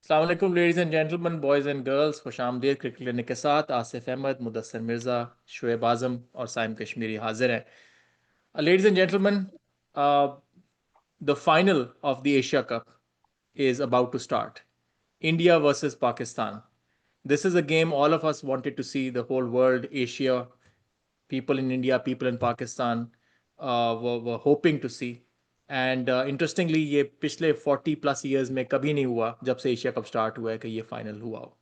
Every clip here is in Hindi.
अस्सलाम वालेकुम ladies and gentleman, boys and girls, खुश आमदीद क्रिकेट क्लिनिक के साथ आसिफ अहमद, मुदस्सर मिर्ज़ा, शुएब आज़म और साइम कश्मीरी हाजिर हैं। Ladies and gentleman, the final of the Asia cup is about to start. India versus Pakistan. This is a game all of us wanted to see, the whole world, Asia, people in India, people in Pakistan were hoping to see. And interestingly ये पिछले 40+ years में कभी नहीं हुआ जब से एशिया कप स्टार्ट हुआ है कि ये फाइनल हुआ हो.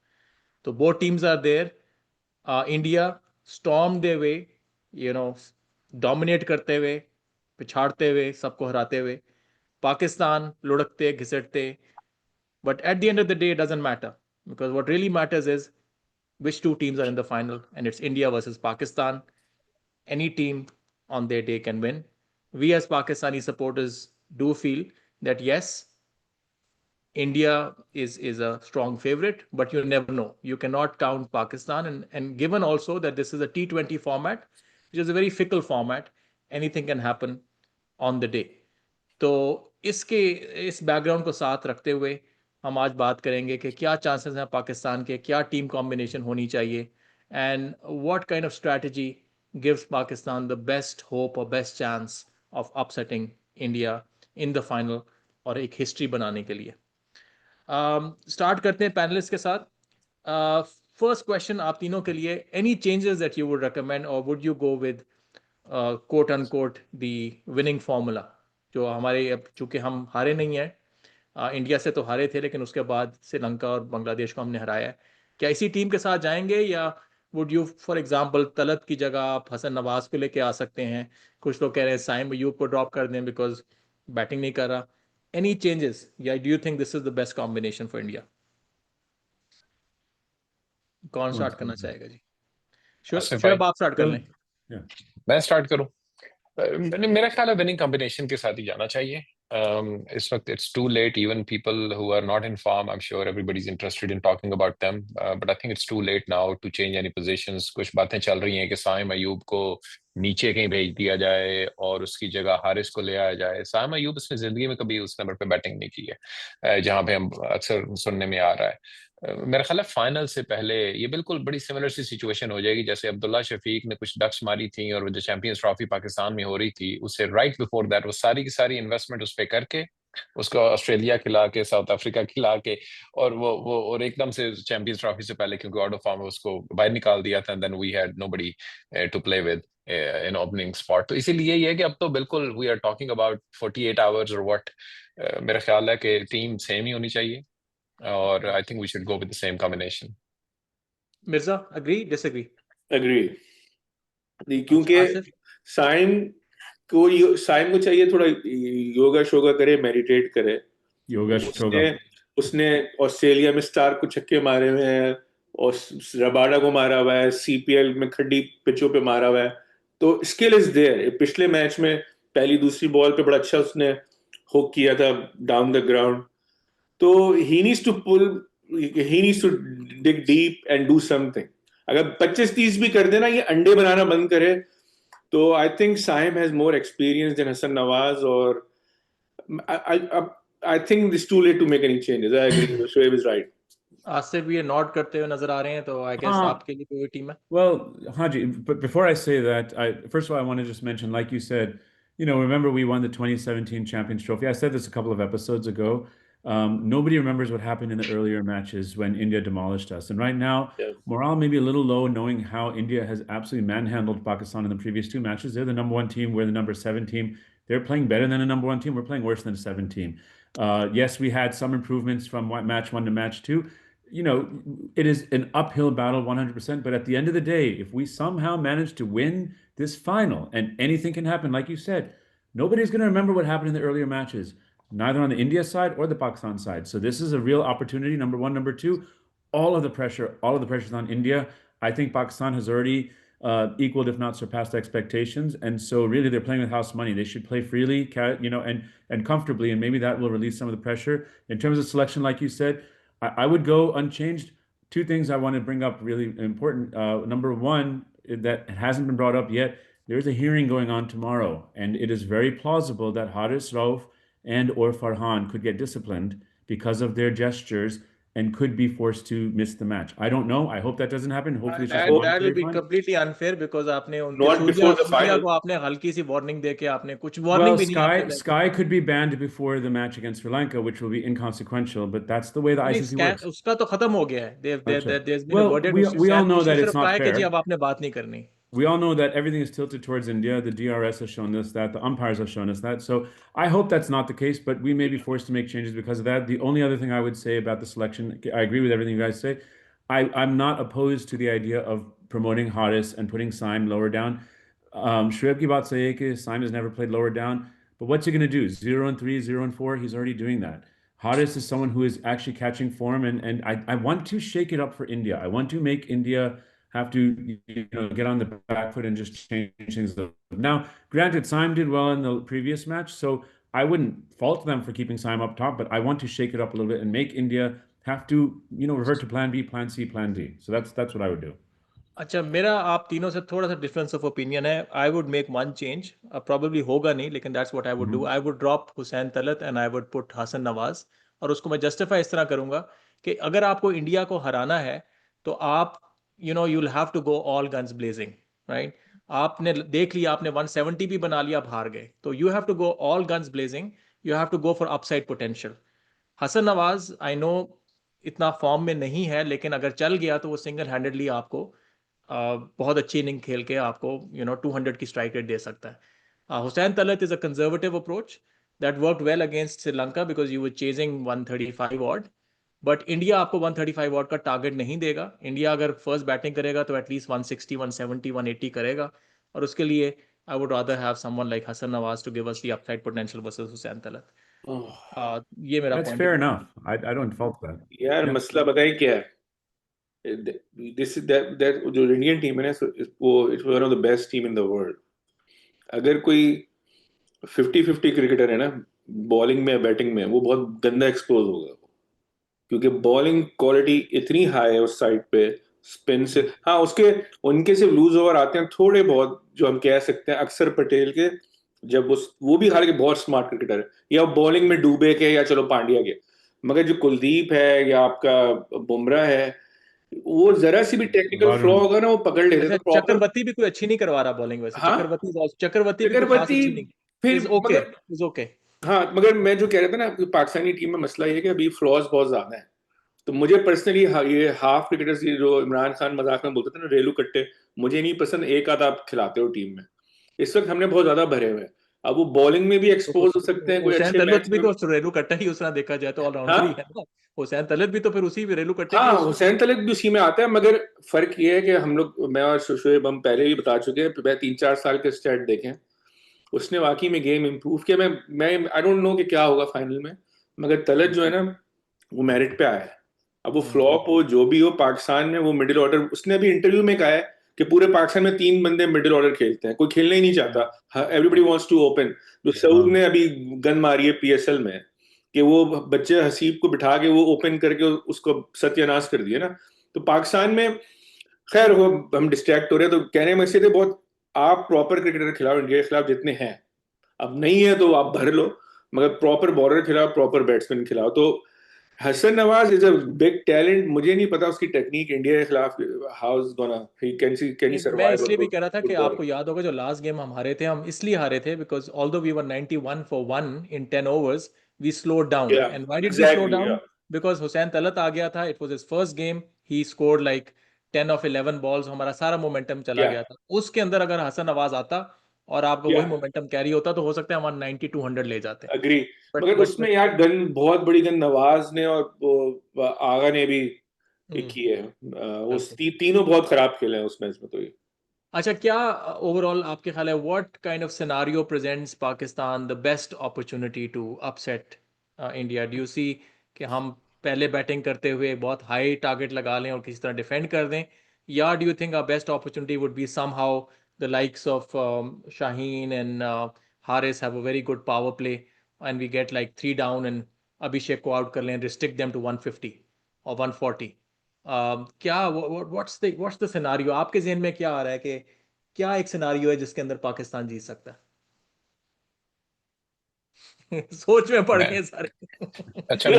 तो both teams are there. India storm the way, you know, dominate करते हुए, पिछाड़ते हुए, सबको हराते हुए. पाकिस्तान लुढ़कते घिसटते. But at the end of the day, it doesn't matter, because what really matters is which two teams are in the final, and it's India versus Pakistan. Any team on their day can win. We as Pakistani supporters do feel that yes, India is a strong favorite, but you never know. You cannot count Pakistan, and given also that this is a T20 format, which is a very fickle format, anything can happen on the day. तो इसके इस बैकग्राउंड को साथ रखते हुए हम आज बात करेंगे कि क्या चांसेस हैं पाकिस्तान के, क्या टीम कॉम्बिनेशन होनी चाहिए, and what kind of strategy gives Pakistan the best hope और best chance of upsetting India in the final और एक हिस्ट्री बनाने के लिए. स्टार्ट करते हैं पैनलिस्ट के साथ. फर्स्ट क्वेश्चन आप तीनों के लिए, any changes that you would recommend और would you go with quote unquote the winning formula, जो हमारे, अब चूंकि हम हारे नहीं हैं, इंडिया से तो हारे थे लेकिन उसके बाद श्रीलंका और बांग्लादेश को हमने हराया है, क्या इसी टीम के साथ जाएंगे या would you, for example, Talat की जगह आप हसन नवाज को लेके आ सकते हैं. कुछ लोग कह रहे हैं साइम अयूब को ड्रॉप कर दें बिकॉज बैटिंग नहीं कर रहा. एनी चेंजेस, या do you think this is the best combination for India? कौन स्टार्ट करना चाहेगा जी? आसिफ भाई, शोएब आप स्टार्ट कर लें. मैं स्टार्ट करूं? मेरा ख्याल है विनिंग कॉम्बिनेशन के साथ ही जाना चाहिए. इस वक्त it's too late. Even people who are not in form, I am sure everybody is interested in talking about them, but I think it's too late now to change any positions. कुछ बातें चल रही हैं कि साइम अयूब को नीचे कहीं भेज दिया जाए और उसकी जगह हारिस को ले आया जाए. साइम अयूब उसने जिंदगी में कभी उस नंबर पे बैटिंग नहीं की है, जहां पे हम अक्सर सुनने में आ रहा है. मेरा ख्याल है फाइनल से पहले ये बिल्कुल बड़ी सिमिलर सी सिचुएशन हो जाएगी जैसे अब्दुल्ला शफीक ने कुछ डक्स मारी थी और जो चैंपियंस ट्रॉफी पाकिस्तान में हो रही थी उससे राइट बिफोर दैट वो सारी की सारी इन्वेस्टमेंट उस पर करके उसको ऑस्ट्रेलिया खिला के, साउथ अफ्रीका खिला के, और वो और एकदम से चैंपियंस ट्रॉफी से पहले क्योंकि आउट ऑफ फॉर्म उसको बाहर निकाल दिया था. Then we had nobody to play with in opening spot. तो इसीलिए ये है कि अब तो बिल्कुल we are talking about 48 hours और व्हाट. मेरा ख्याल है कि टीम सेम ही होनी चाहिए और I think we should go with the same combination. Mirza, agree disagree? Agree. क्योंकि साइम को चाहिए थोड़ा योगा शोगा करे, मेडिटेट करे. योगा शोगा. उसने ऑस्ट्रेलिया में स्टार को छक्के मारे हुए हैं और रबाडा को मारा हुआ है, सीपीएल में खड्डी पिचों पे मारा हुआ है. तो स्किल इज देयर. पिछले मैच में पहली दूसरी बॉल पे बड़ा अच्छा उसने हुक किया था डाउन द ग्राउंड. तो he needs to dig deep and do something. अगर 25-30 भी कर देना, ये अंडे बनाना बंद करे, तो I think Saim has more experience than Hassan Nawaz, और I think it's too late to make any changes. I agree. Shoaib is right. Asif भी नॉट करते हुए नजर आ रहे हैं, तो आई गेस आपके लिए कोई टीम है? Well, Haji, but before I say that, first of all, I want to just mention, like you said, remember we won the 2017 Champions Trophy. I said this a couple of episodes ago. Nobody remembers what happened in the earlier matches when India demolished us. And right now, morale may be a little low knowing how India has absolutely manhandled Pakistan in the previous two matches. They're the number 1 team. We're the number 7 team. They're playing better than the number 1 team. We're playing worse than the 7 team. Yes, we had some improvements from match 1 to match 2. It is an uphill battle 100%. But at the end of the day, if we somehow manage to win this final, and anything can happen, like you said, nobody's going to remember what happened in the earlier matches, neither on the India side or the Pakistan side. So this is a real opportunity, number 1. Number 2, all of the pressure is on India. I think Pakistan has already equaled, if not surpassed, expectations. And so really they're playing with house money. They should play freely, and comfortably, and maybe that will release some of the pressure. In terms of selection, like you said, I would go unchanged. 2 things I want to bring up really important. Number 1, that hasn't been brought up yet, there's a hearing going on tomorrow. And it is very plausible that Haris Rauf and or Farhan could get disciplined because of their gestures and could be forced to miss the match. I don't know. I hope that doesn't happen. Hopefully, it's just That will monetary be fund. completely unfair because आपने उनके Not before the Surya final. को आपने हल्की सी वार्निंग देके आपने कुछ Well, वार्निंग भी नहीं आपने Sky could be banned before the match against Sri Lanka, which will be inconsequential, but that's the way the नहीं ICC works. उसका तो खत्म हो गया है अच्छा. there's been a Well, verdict we all know that सिर्फ it's कहा not है कि जी fair. अब आपने बात नहीं करनी We all know that everything is tilted towards India. The DRS has shown us that. The umpires have shown us that. So I hope that's not the case, but we may be forced to make changes because of that. The only other thing I would say about the selection, I agree with everything you guys say. I'm not opposed to the idea of promoting Haris and putting Saim lower down. Shoaib ki baat sahi hai ki Saim has never played lower down, but what's he going to do? 0-3, 0-4, he's already doing that. Haris is someone who is actually catching form, and I want to shake it up for India. I want to make India have to get on the back foot and just change things up. Now, granted, Saim did well in the previous match, so I wouldn't fault them for keeping Saim up top, but I want to shake it up a little bit and make India have to revert to plan B, plan C, plan D. So that's what I would do. अच्छा मेरा आप तीनों से थोड़ा सा डिफरेंस ऑफ ओपिनियन है I would make one change probably होगा नहीं लेकिन that's what I would do I would drop Hussain Talat and I would put Hasan Nawaz और उसको मैं जस्टिफाई इस तरह करूंगा कि अगर आपको इंडिया को हराना है तो आप you will have to go all guns blazing right आपने देख लिया आपने 170 भी बना लिया आप हार गए तो you have to go all guns blazing you have to go for upside potential Hasan Nawaz I know इतना फॉर्म में नहीं है लेकिन अगर चल गया तो वो सिंगल हैंडेडली आपको बहुत अच्छी इनिंग खेल के आपको 200 की स्ट्राइक रेट दे सकता है Hussain Talat is a conservative approach that work well against Sri Lanka because you were chasing 135 odd but India आपको 135 ऑड का टारगेट नहीं देगा इंडिया अगर फर्स्ट बैटिंग करेगा तो एटलीस्ट 160 170 180 करेगा और उसके लिए I would rather have someone like Hasan Nawaz to give us the upside potential versus Hussain Talat ये मेरा That's point fair enough. I don't fault that. यार Yeah. मसला बताइए क्या है दिस इज दैट जो इंडियन टीम है ना वो it's one of the best team in the world अगर कोई 50-50 क्रिकेटर है ना बॉलिंग में बैटिंग में वो बहुत गंदा एक्सपोज होगा क्योंकि बॉलिंग क्वालिटी इतनी हाई है उस साइड पे स्पिन से हाँ उनके सिर्फ लूज ओवर आते हैं थोड़े बहुत जो हम कह सकते हैं अक्सर पटेल के जब वो भी हालांकि बहुत स्मार्ट क्रिकेटर है या बॉलिंग में डूबे के या चलो पांड्या के मगर जो कुलदीप है या आपका बुमराह है वो जरा सी भी टेक्निकल फ्लॉ होगा ना वो पकड़ लेते अच्छा, तो प्रॉपर चक्रवर्ती भी कोई अच्छी नहीं करवा रहा बॉलिंग वैसे हाँ चक्रवर्ती भी कोई खास अच्छी नहीं फिर इज ओके इज ओके हाँ मगर मैं जो कह रहा था ना पाकिस्तानी टीम में मसला ये है कि अभी फ्लॉज बहुत ज्यादा है तो मुझे पर्सनली ये हाफ क्रिकेटर्स जो इमरान खान मजाक में बोलते थे ना रेलू कट्टे मुझे नहीं पसंद एक आधा आप खिलाते हो टीम में इस वक्त हमने बहुत ज्यादा भरे हुए हैं अब वो बॉलिंग में भी एक्सपोज हो सकते हैं कोई अच्छे मैच भी तो रेलू कट्टा ही उसने देखा जाए तो ऑलराउंडर ही है ना हुसैन तलत भी तो फिर उसी रेलू कट्टे हाँ हुसैन तलत भी उसी में आता है मगर फर्क ये है कि हम लोग मैं और शोएब हम पहले भी बता चुके हैं 3-4 साल के स्टैट देखें उसने वाकई में गेम इंप्रूव किया मैं आई डोंट नो कि क्या होगा फाइनल में मगर तलत जो है ना वो मेरिट पे आया है अब वो फ्लॉप हो जो भी हो पाकिस्तान में वो मिडिल ऑर्डर उसने अभी इंटरव्यू में कहा है कि पूरे पाकिस्तान में 3 बंदे मिडिल ऑर्डर खेलते हैं कोई खेलना ही नहीं चाहता एवरीबॉडी वांट्स टू ओपन जो सऊद ने अभी गन मारी है पीएसएल में कि वो बच्चे हसीब को बिठा के वो ओपन करके उसको सत्यानाश कर दिया ना तो पाकिस्तान में खैर वो हम डिस्ट्रैक्ट हो रहे हैं तो कहने में से थे बहुत आप प्रॉपर क्रिकेटर के खिलाफ इंडिया के खिलाफ जितने हैं अब नहीं है तो आप भर लो मगर प्रॉपर बॉलर के खिलाफ प्रॉपर बैट्समैन के खिलाफ तो Hasan Nawaz is a big talent मुझे नहीं पता उसकी टेक्निक इंडिया के खिलाफ how is gonna he can he survive मैं इसलिए भी कह रहा था कि आपको याद होगा जो लास्ट गेम हम हारे थे हम इसलिए हारे थे because although we were 91 for 1 in 10 overs we slowed down and why did we slow down because Hussain Talat आ गया था it was his first game he scored like 10 of 11 balls हमारा सारा मोमेंटम चला गया था उसके अंदर अगर हसन नवाज आता और आपका वही मोमेंटम कैरी होता तो हो सकता है 190 200 ले जाते अग्री मगर उसमें यार गन बहुत बड़ी गन नवाज ने और आगा ने भी की है वो तीनों बहुत खराब खेले हैं उस मैच में तो ये अच्छा क्या ओवरऑल आपके ख्याल है what kind of scenario presents Pakistan the best opportunity to upset India do you see कि हम पहले बैटिंग करते हुए बहुत हाई टारगेट लगा लें और किसी तरह डिफेंड कर दें या do you think our best opportunity would be somehow the likes of Shaheen and Haris have a very good power play and we get like 3 down and Abhishek को आउट कर लें रिस्ट्रिक्ट देम टू 150 और 140 क्या व्हाट्स द सिनेरियो आपके ज़हन में क्या आ रहा है कि क्या एक सिनेरियो है जिसके अंदर पाकिस्तान जीत सकता है सोच में पड़ मैं गए सारे। अच्छा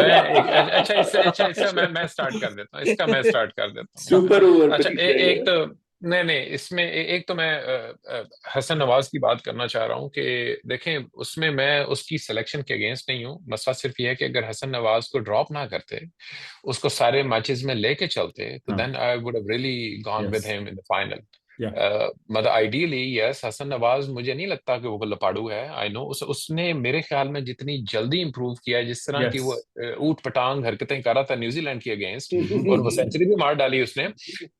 इससे मैं स्टार्ट कर देता हूँ, इसका मैं स्टार्ट कर देता हूँ। सुपर ओवर पे अच्छा दिख रहे एक हैं। तो नहीं इसमें एक तो मैं हसन नवाज की बात करना चाह रहा हूँ कि देखें, उसमें मैं उसकी सिलेक्शन के अगेंस्ट नहीं हूँ। मसला सिर्फ ये है कि अगर हसन नवाज को ड्रॉप ना करते, उसको सारे मैचेस में लेके चलते, तो हाँ, then I would have really gone with yes, him in the final. yeah, मतलब आइडियली यस, हसन नवाज मुझे नहीं लगता कि वो लपाड़ू है। आई नो उसने मेरे ख्याल में जितनी जल्दी इंप्रूव किया है, जिस तरह की वो yes. ऊट पटांग हरकतें कर रहा था न्यूजीलैंड के अगेंस्ट, और वो Mhm. सेंचुरी भी मार डाली उसने।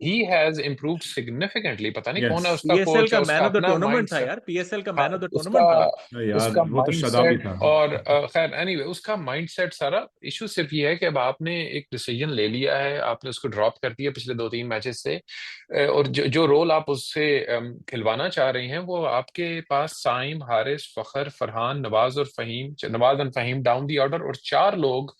He has improved significantly. पता नहीं कौन है Yes. उसका पीएसएल कोच, का है मैन उसका ऑफ द अपना टूर्नामेंट था माइंड। यार, पीएसएल का हाँ मैन ऑफ द उसका टूर्नामेंट था। अरे यार, उसका वो तो शदाबी माइंडसेट था। और खैर एनीवे उसका माइंडसेट सारा इशू सिर्फ ये है कि अब आपने एक डिसीजन ले लिया है, आपने उसको ड्रॉप कर दिया पिछले 2-3 मैचेस से, और जो रोल आप उससे खिलवाना चाह रहे हैं, वो आपके पास Saim, Haris, Fakhar, Farhan, Nawaz and Faheem down the order, और 4 लोग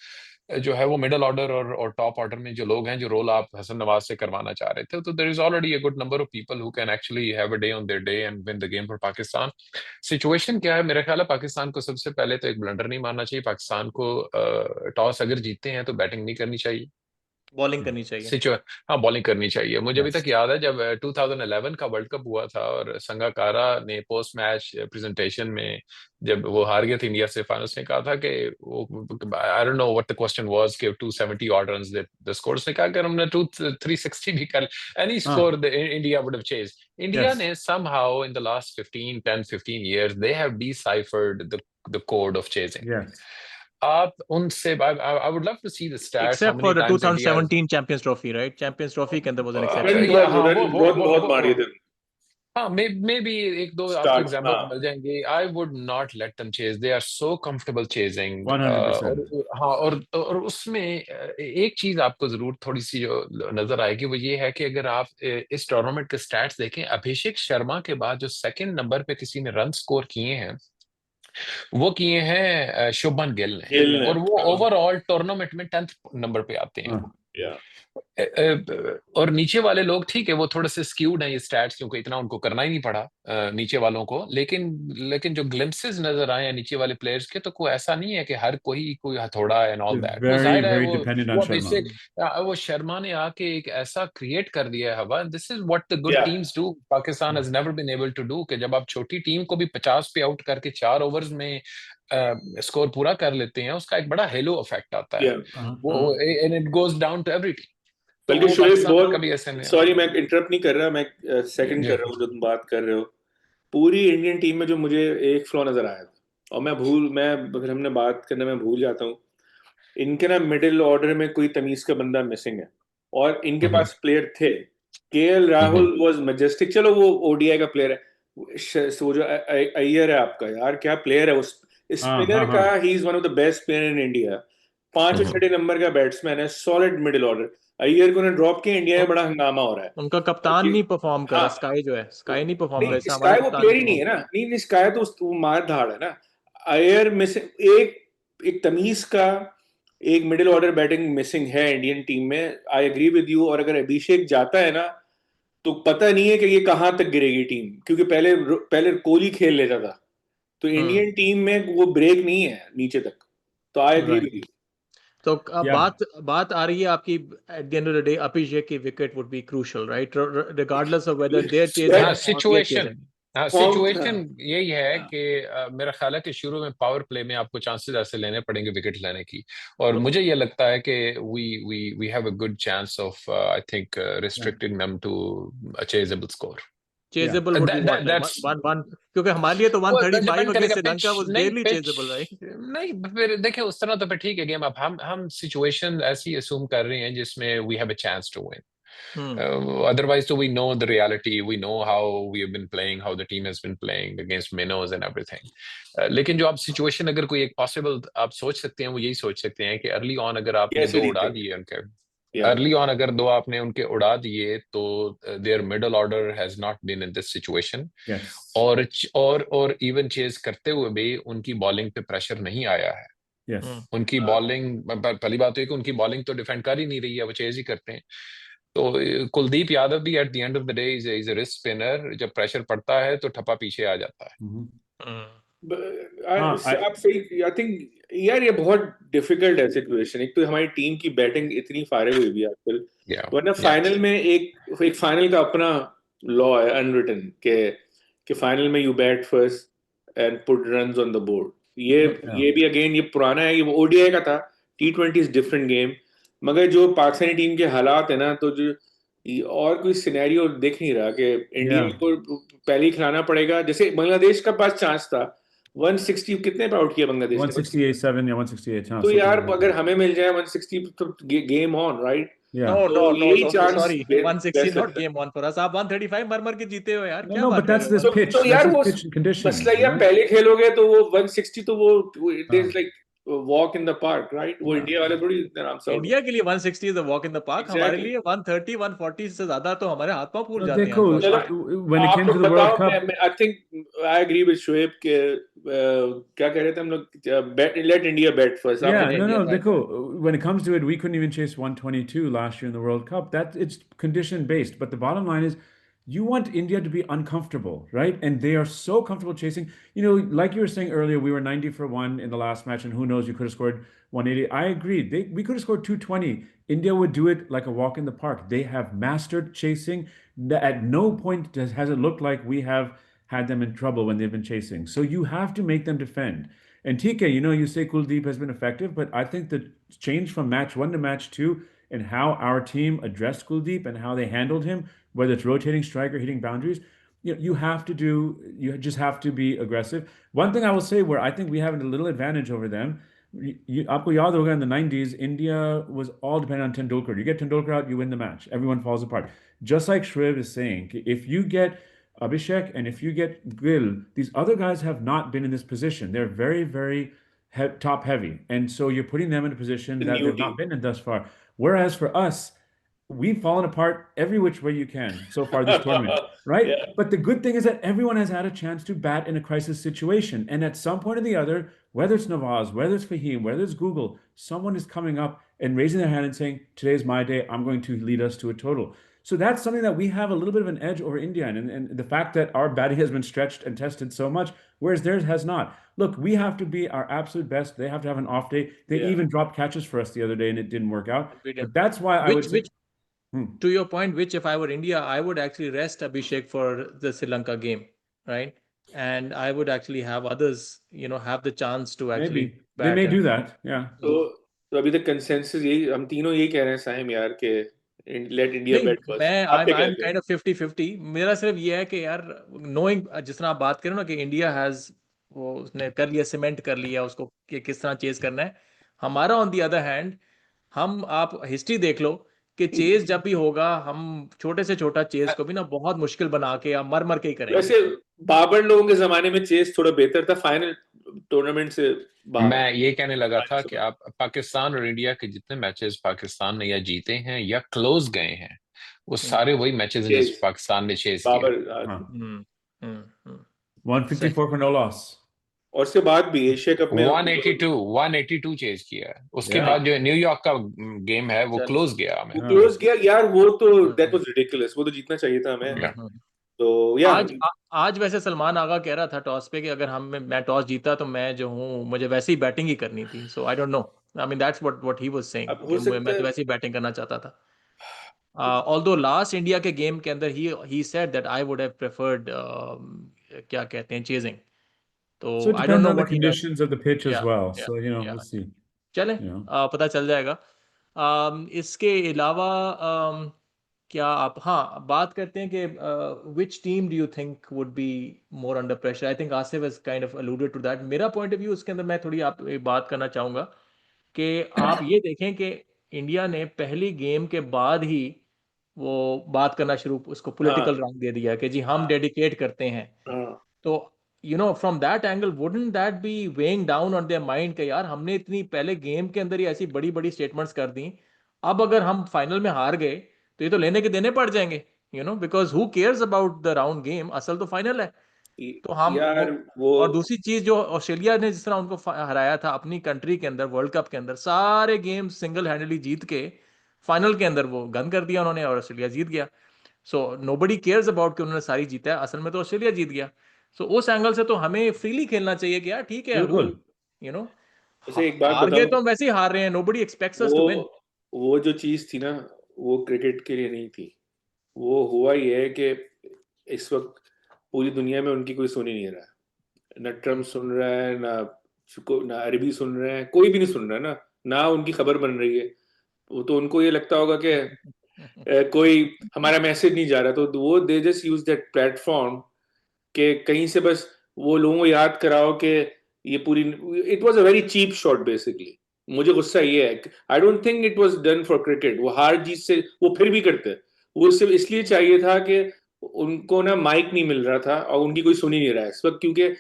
जो है वो मिडिल ऑर्डर और टॉप ऑर्डर में जो लोग हैं, जो रोल आप हसन नवाज से करवाना चाह रहे थे। तो there is already a good number of people who can actually have a day on their day and win the game for Pakistan. Situation क्या है, मेरा ख्याल है पाकिस्तान को सबसे पहले तो एक ब्लंडर नहीं मारना चाहिए। पाकिस्तान को टॉस अगर जीतते हैं तो बैटिंग नहीं करनी चाहिए। बॉलिंग करनी चाहिए। सिचुए हाँ, बॉलिंग करनी चाहिए। मुझे अभी तक Yes. याद है जब 2011 का वर्ल्ड कप हुआ था और संगाकारा ने पोस्ट मैच प्रेजेंटेशन में, जब वो हार गए थे इंडिया से फाइनल्स, ने कहा था कि वो, आई don't know what the question was, कि 270 ऑड रन्स द स्कोर। उसने कहा अगर हमने 360 भी कर any Ah, score the India would have chased. India yes. ने somehow in the last 10-15 years they have deciphered the code of chasing. Yes. आप उनसे I would love to see the stats how except many for the times India has 2017 Champions Trophy, right? Champions Trophy के अंदर वाज एन रन एक्सेप्शन। या बहुत हाँ रन बहुत बहुत मारिए थे हाँ मे बी एक दो आपको स्टार्ट। एग्जांपल हाँ मिल जाएंगे। I would not let them chase, they are so comfortable chasing. 100%. और हाँ और उसमें एक चीज आपको जरूर थोड़ी सी जो नजर आएगी, वो ये है कि अगर आप इस टूर्नामेंट के स्टैट्स देखें, अभिषेक शर्मा के बाद जो सेकंड नंबर पे किसी ने रन स्कोर किए हैं, वो किए हैं शुभमन गिल गिल ने, ने। और वो हाँ ओवरऑल टूर्नामेंट में 10th नंबर पे आते हैं। Ah, या और नीचे वाले लोग ठीक है, वो थोड़े से स्क्यूड हैं ये स्टैट्स, क्योंकि इतना उनको करना ही नहीं पड़ा नीचे वालों को। लेकिन जो ग्लिम्पसेस नजर आए हैं नीचे वाले प्लेयर्स के, तो कोई ऐसा नहीं है कि हर कोई हथौड़ा है एंड ऑल they're दैट। वो very, जाहिर है very dependent on वो Sharma. बेसिक वो शर्मा ने आके एक ऐसा क्रिएट कर दिया है हवा। This is what the good या teams do, Pakistan has never been able to do, कि जब आप छोटी टीम को भी 50 पे आउट करके 4 ओवर्स में स्कोर पूरा कर लेते हैं, उसका एक बड़ा हेलो इफेक्ट आता है। या वो and it goes down to every team. तो बल्कि वो शोएब पाकिस्तान में बहुत, कभी ऐसे नहीं सॉरी मैं इंटरप्ट नहीं कर रहा, मैं सेकंड जी कर रहा हूँ जो तुम बात कर रहे हो। पूरी इंडियन टीम में जो मुझे एक फ्लॉ नजर आया था, और मैं फिर हमने बात करने में भूल जाता हूँ, इनके ना मिडिल ऑर्डर में कोई तमीज का बंदा मिसिंग है, और इनके हम्म पास प्लेयर थे। KL hmm Rahul was majestic, चलो वो ओडीआई का प्लेयर है। वो जो अय्यर है आपका, यार क्या प्लेयर है उस हाँ, स्पिनर हाँ, का, हाँ. He is one of the best player in India. 5 और 6 हम्म। नंबर का बैट्समैन है, सॉलिड मिडिल ऑर्डर। अय्यर को ने ड्रॉप किया, इंडिया में बड़ा हंगामा हो रहा है उनका कप्तान क्योंकि नहीं परफॉर्म कर रहा, हाँ स्काई जो है, स्काई नहीं परफॉर्म कर नहीं, रहा, इससे हमारा स्काई वो कप्तान प्लेयर नहीं ही नहीं परफॉर्म है कर ना, रहा। नहीं स्काई तो वो मार धाड़ है ना। अय्यर में से एक एक तमीज का एक मिडिल ऑर्डर बैटिंग मिसिंग है इंडियन टीम में। I agree with you. और अगर अभिषेक जाता है ना, तो पता नहीं है कि ये कहां तक गिरेगी टीम, क्योंकि पहले पहले कोहली खेल लेता था, तो इंडियन टीम में वो ब्रेक नहीं है नीचे तक। तो I agree Right. With you. तो अब Yeah. बात आ रही है आपकी, at the end of the day Abhishek की wicket would be crucial, right? Regardless of whether they are हाँ चेजिंग और वी आर सिचुएशन चेजिंग। हाँ फॉर्म सिचुएशन यही है कि मेरा ख्याल है कि शुरू में पावर प्ले में आपको चांसेस ऐसे लेने पड़ेंगे विकेट लेने की, और मुझे ये लगता है कि we have a good chance of I think Yeah. Restricting them to a chasable score. Yeah. Chasable would be what, that's one one? क्योंकि हमारे लिए तो वो 135 डिपेंड करेगा अगेंस्ट पिच, श्रीलंका वाज नहीं बेयरली पिच चेजेबल, राइट? नहीं, फिर देखिए उस तरह तो फिर ठीक है गेम। अब हम सिचुएशन ऐसी असूम कर रहे हैं जिसमें we have a chance to win. Otherwise, so we know the reality. We know how we have been playing, how the team has been playing against minnows and everything. लेकिन जो आप सिचुएशन अगर कोई एक पॉसिबल आप सोच सकते हैं, वो यही सोच सकते हैं कि अर्ली ऑन अगर आपने कैसे 2 उड़ा जीतेंगे। दिए उनके, या अर्ली ऑन अगर 2 आपने उनके उड़ा दिए, तो their middle order has not been in this situation. Yes. और इवन चेज करते हुए भी उनकी बॉलिंग पे प्रेशर नहीं आया है। Yes. उनकी बॉलिंग, पहली बात तो है कि उनकी बॉलिंग तो डिफेंड कर ही नहीं रही है, वो चेज ही करते हैं। तो कुलदीप यादव भी eight the end of the day is a risk spinner, जब प्रेशर पड़ता है तो ठप्पा पीछे आ जाता है। Mhm. हाँ, आप सही, आई थिंक यार ये बहुत डिफिकल्ट है सिचुएशन। एक तो हमारी टीम की बैटिंग इतनी फारिग हुई भी है आजकल, Yeah. वरना Yeah. फाइनल में एक फाइनल का अपना लॉ है अनरिटन कि फाइनल में you bat first and put runs on the board. ये भी अगेन ये पुराना है, ये ओडीआई का था, T20 इज डिफरेंट गेम। मगर जो पाकिस्तानी टीम के हालात है ना, तो जो और कोई सिनेरियो दिख नहीं रहा कि इंडिया Yeah. को पहले ही खिलाना पड़ेगा। जैसे बांग्लादेश का पास चांस था, 160 कितने पे आउट किया बांग्लादेश ने? 168-7 या 168, हाँ, तो something यार like that. अगर हमें मिल जाए 160 तो game on, right? Yeah. No, तो यही so chance sorry. 160 best not लगता है। game on for us. आप 135 मर के जीते हो यार, No, क्या no, बात but कर that's रहे हो? this pitch. तो That's यार his वो pitch conditions, मसला you ये आप know? पहले खेलोगे तो वो 160 तो वो हाँ. there's like walk in the park, right? वो Yeah. इंडिया वाले थोड़ी आराम से out इंडिया के लिए 160 is a walk in the park, हमारे Exactly. लिए 130 140 से ज्यादा तो हमारे हाथ पांव फूल But जाते हैं देखो, unfortunately. when it आप came लोग to the World बताओ। Cup, I think I agree with Shoaib के क्या कह रहे थे हम लोग, let India bat first. yeah, Let no, India no, bat. देखो, when it comes to it, we couldn't even chase 122 last year in the World Cup. That it's condition based, but the bottom line is you want India to be uncomfortable, right? And they are so comfortable chasing. You know, like you were saying earlier, we were 90 for 1 in the last match, and who knows, you could have scored 180. I agree. We could have scored 220. India would do it like a walk in the park. They have mastered chasing. At no point has it looked like we have had them in trouble when they've been chasing. So you have to make them defend. And TK, you know, you say Kuldeep has been effective, but I think the change from match 1 to match 2 and how our team addressed Kuldeep and how they handled him, whether it's rotating striker, hitting boundaries, you just have to be aggressive. One thing I will say where I think we have a little advantage over them, आपको याद होगा in the 90s, India was all dependent on Tendulkar. You get Tendulkar out, you win the match. Everyone falls apart. Just like Shrev is saying, if you get Abhishek and if you get Gill, these other guys have not been in this position. They're very, very top heavy. And so you're putting them in a position that they've not been in thus far. Whereas for us, we've fallen apart every which way you can so far this tournament, right? Yeah. But the good thing is that everyone has had a chance to bat in a crisis situation. And at some point or the other, whether it's Nawaz, whether it's Fahim, whether it's Google, someone is coming up and raising their hand and saying, today's my day, I'm going to lead us to a total. So that's something that we have a little bit of an edge over India. And the fact that our batting has been stretched and tested so much, whereas theirs has not. Look, we have to be our absolute best. They have to have an off day. They even dropped catches for us the other day and it didn't work out. But that's why I would say... To your point, which if I were India, I would actually rest Abhishek for the Sri Lanka game, right? And I would actually have others, have the chance to actually Maybe. They may do that, yeah. तो अभी तक कंसेंसस यही, हम तीनों यही कह रहे हैं साहिम यार के let India bat first. I'm kind of 50-50. मेरा सिर्फ ये है कि यार knowing, जिस तरह आप बात करें ना कि इंडिया हैज वो उसने कर लिया, सीमेंट कर लिया उसको कि किस तरह चेज करना है। हमारा ऑन दी अदर हैंड, आप हिस्ट्री देख लो कि चेज जब भी होगा, हम छोटे से छोटा चेज को भी ना बहुत मुश्किल बना के या मर के ही करेंगे। वैसे बाबर लोगों के जमाने में चेस थोड़ा बेहतर था, फाइनल टूर्नामेंट से बाहर। मैं ये कहने लगा था कि आप पाकिस्तान और इंडिया के जितने मैचेस पाकिस्तान ने या जीते हैं या क्लोज गए हैं, वो सारे वही मैचेस हैं जिस पाकिस्तान ने चेस किया। 154 for no loss. और उसके बाद भी एशिया कप में 182 चेज किया है। उसके बाद जो न्यूयॉर्क का गेम है वो क्लोज गया हमें। क्लोज गया यार, वो तो दैट वाज रिडिकुलस, वो तो जीतना चाहिए था हमें। तो आज वैसे सलमान आगा कह रहा था टॉस पे कि अगर मैं टॉस जीता तो मैं जो हूँ मुझे वैसे ही बैटिंग ही करनी थी। So I don't know, I mean that's what he was saying, मैं तो वैसे ही बैटिंग करना चाहता था। ऑल्दो लास्ट इंडिया के गेम के अंदर ही said that I would have preferred क्या कहते हैं चेजिंग। तो So it I don't depends know on the what he does. conditions of the pitch as well. So we'll see. चले पता चल जाएगा। इसके अलावा क्या आप बात करते हैं कि which team do you think would be more under pressure? I think Asif has kind of alluded to that. मेरा point of view उसके अंदर मैं थोड़ी आप बात करना चाहूँगा कि आप ये देखें कि इंडिया ने पहली गेम के बाद ही वो बात करना शुरू, उसको पॉलिटिकल रंग दे दिया कि जी हम डेडिकेट करते हैं। तो from that angle, wouldn't that be weighing down on their mind कि यार हमने इतनी पहले गेम के अंदर ही ऐसी बड़ी बड़ी स्टेटमेंट्स कर दी, अब अगर हम फाइनल में हार गए तो ये तो लेने के देने पड़ जाएंगे, because who cares about the round game, असल तो फाइनल है। तो हम और दूसरी चीज जो ऑस्ट्रेलिया ने जिस तरह उनको हराया था अपनी कंट्री के अंदर वर्ल्ड कप के अंदर, सारे गेम सिंगल हैंडली जीत के फाइनल के अंदर वो गन कर दिया उन्होंने और ऑस्ट्रेलिया जीत गया। सो नोबडी केयर्स अबाउट कि उन्होंने सारी जीता है, असल में तो ऑस्ट्रेलिया जीत गया। सो उस एंगल से तो हमें फ्रीली खेलना चाहिए कि यार ठीक है, बिल्कुल। यू नो, वैसे एक बात हार गए बताऊं, तो हम वैसे ही हार रहे हैं, nobody expects us to win. वो जो चीज थी ना, वो क्रिकेट के लिए नहीं थी। वो हुआ ये है कि इस वक्त पूरी दुनिया में उनकी कोई सुन ही नहीं रहा है। ना ट्रम्प सुन रहा है, ना अरबी सुन रहे हैं, कोई भी नहीं सुन रहा है ना, ना उनकी खबर बन रही है। वो तो उनको ये लगता होगा कि कोई हमारा मैसेज नहीं जा रहा, तो वो they just use that platform कि कहीं से बस वो लोगों को याद कराओ कि ये पूरी, it was a very cheap shot basically. मुझे गुस्सा ये है, I don't think it was done for cricket. वो हार जीत से वो फिर भी करते, वो सिर्फ इसलिए चाहिए था कि उनको ना माइक नहीं मिल रहा था और उनकी कोई सुन ही नहीं रहा है इस वक्त, क्योंकि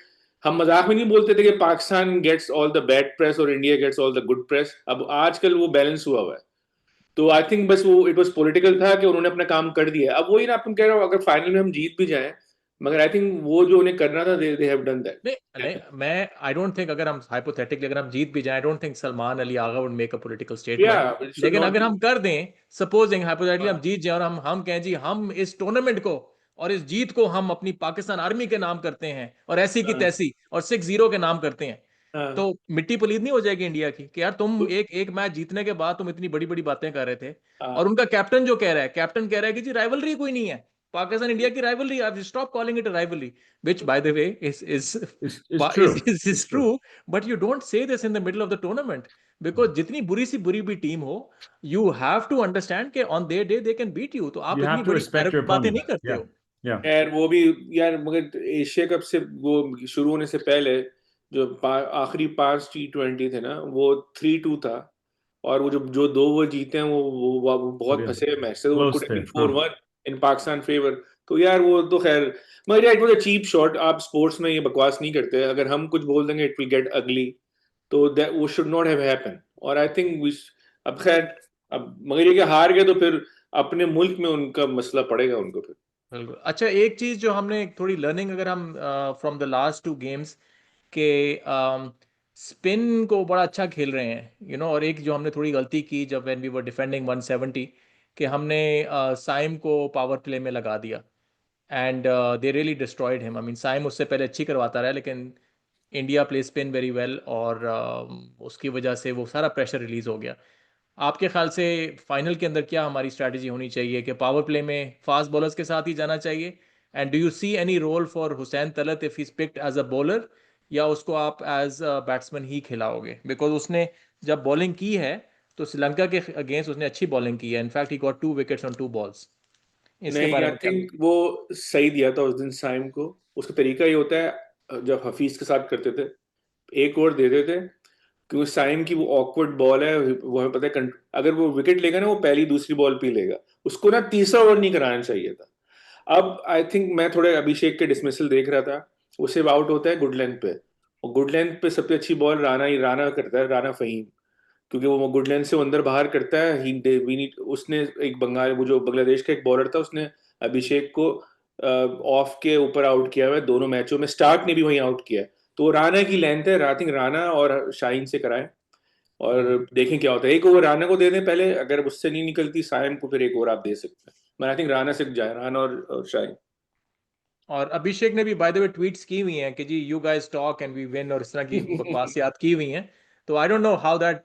हम मजाक में नहीं बोलते थे कि Pakistan gets all the bad press और India gets all the good press. अब आजकल वो बैलेंस हुआ हुआ है। तो आई थिंक बस वो इट वाज पॉलिटिकल था कि उन्होंने अपना काम कर दिया। अब वही ना, अपन कह रहे हो अगर फाइनल में हम जीत भी जाएं, मगर आई थिंक वो जो उन्हें करना था, दे हैव डन दैट। नहीं नहीं, मैं आई डोंट थिंक, अगर हम हाइपोथेटिकली अगर हम जीत भी जाएं, I don't think Salman Ali Agha would make a political या स्टेटमेंट। इट शुड लेकिन नॉट अगर बी। हम कर दें, सपोजिंग हाइपोथेटिकली हम जीत जाएं और हम कहें जी हम इस टूर्नामेंट को और इस जीत को हम अपनी पाकिस्तान आर्मी के नाम करते हैं और ऐसी की हाँ, तैसी और 6-0 के नाम करते हैं, हाँ, तो मिट्टी पलीद नहीं हो जाएगी इंडिया की कि यार तुम एक एक मैच जीतने के बाद तुम इतनी बड़ी बड़ी बातें कर रहे थे। और हाँ। उनका कैप्टन जो कह रहा है, कैप्टन कह रहा है कि जी राइवलरी कोई नहीं है, पाकिस्तान इंडिया की राइवलरी, आप stop calling it a rivalry, which by the way It's true. is It's true. true, but you don't say this in the middle of the tournament, because जितनी बुरी सी बुरी भी टीम हो, you have to understand कि on their day they can beat you, तो आप You इतनी have to बड़ी respect your arrogant बातें opponent. नहीं करते Yeah. हो। Yeah. यार वो भी, यार मगर एशिया कप से वो शुरू होने से पहले जो आखिरी 5 T20 थे ना, वो 3-2 था। और वो जो दो वो जीते हैं, वो बहुत Yeah. फंसे हुए मैच थे, वो Close कुड हैव थे, बीन हाँ। 4-1 इन पाकिस्तान फेवर। तो यार वो तो खैर, मगर it was a cheap shot. आप स्पोर्ट्स में ये बकवास नहीं करते, अगर हम कुछ बोल देंगे इट विल गेट अगली, तो दैट वो शुड नॉट हैव हैपन। और आई थिंक अब खैर, अब मगर ये कि हार गए तो फिर अपने मुल्क में उनका मसला पड़ेगा उनको फिर। बिल्कुल। अच्छा, एक चीज जो हमने थोड़ी लर्निंग, अगर हम फ्रॉम द लास्ट 2 गेम्स के, स्पिन को बड़ा अच्छा खेल रहे हैं, और एक जो हमने थोड़ी गलती की जब व्हेन वी वर डिफेंडिंग 170, कि हमने साइम को पावर प्ले में लगा दिया, and they really destroyed him. I mean Saim उससे पहले अच्छी करवाता रहा, लेकिन India play spin very well, और उसकी वजह से वो सारा प्रेशर रिलीज हो गया। आपके ख्याल से फाइनल के अंदर क्या हमारी स्ट्रैटेजी होनी चाहिए, कि पावर प्ले में फास्ट बॉलर्स के साथ ही जाना चाहिए, and do you see any role for Hussain Talat if he picked as a bowler, या उसको आप एज अ बैट्समैन ही खिलाओगे, बिकॉज उसने जब बॉलिंग की है तो श्रीलंका के अगेंस्ट उसने अच्छी बॉलिंग की है, in fact he got 2 wickets on 2 balls. इसके नहीं, बारे आई में क्या? थिंक वो सही दिया था उस दिन साइम को। उसका तरीका ये होता है, जब हफीज के साथ करते थे, एक ओवर देते थे, क्योंकि साइम की वो ऑकवर्ड बॉल है, वो हमें पता है अगर वो विकेट लेगा ना, वो पहली दूसरी बॉल पे ही लेगा। उसको ना तीसरा ओवर नहीं कराना चाहिए था। अब आई थिंक मैं थोड़े अभिषेक के डिसमिसल देख रहा था, वो सिर्फ आउट होता है गुड लेंथ पे, और गुड लेंथ पे सबसे अच्छी बॉल राना करता है, राना फहीम। क्योंकि वो गुड लेंथ से वो अंदर बाहर करता है। ही वी नीड, उसने एक बंगाल, वो जो बांग्लादेश का एक बॉलर था, उसने अभिषेक को ऑफ के ऊपर आउट किया हुआ है दोनों मैचों में। स्टार्क ने भी वहीं आउट किया है। तो राना की लेंथ है, आई थिंक राना और शाहीन से कराएं और देखें क्या होता है। एक ओवर राना को दे दें पहले, अगर उससे नहीं निकलती साइम को, फिर एक ओवर आप दे सकते हैं। मैं आई थिंक राना से जाए, राना और शाहीन। और अभिषेक ने भी बाय द वे ट्वीट्स की हुई हैं कि जी you guys talk and we win, और इस तरह की बकवासियात की हुई हैं। तो I don't know how that,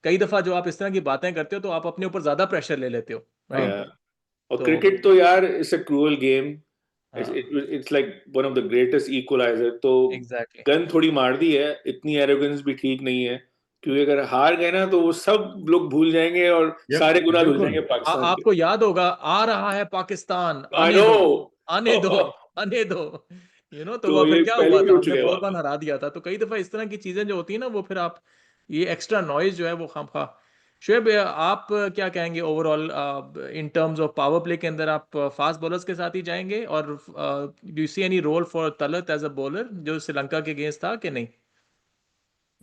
कई दफा जो आप इस तरह की बातें करते हो तो आप अपने ऊपर ज्यादा प्रेशर ले लेते हो, हाँ। राइट? और तो क्रिकेट तो यार इट्स अ क्रूअल गेम। हाँ, it's like one of the greatest equaliser. तो एग्जैक्टली। गन थोड़ी मार दी है, इतनी एरोगेंस भी ठीक नहीं है, क्योंकि अगर हार गए ना तो वो सब लोग भूल जाएंगे और Yep, सारे गुनाह धुल बिल्कुल। जाएंगे पाकिस्तान के। आपको याद होगा, आ रहा है पाकिस्तान, आई आने नो। दो, आने दो, आने दो, तो तो वो फिर ये क्या पहले हुआ ही था, हो हमने चुके हैं 4-1 वहां। हरा दिया था। तो कई दफा इस तरह की चीजें जो होती है ना, वो फिर आप ये एक्स्ट्रा नॉइज जो है वो खामखा। शुएब, आप क्या कहेंगे overall in terms of power play के अंदर, आप फास्ट बॉलर्स के साथ ही जाएंगे, और do you see any role for Talat as a bowler जो श्रीलंका के अगेंस्ट था कि नहीं?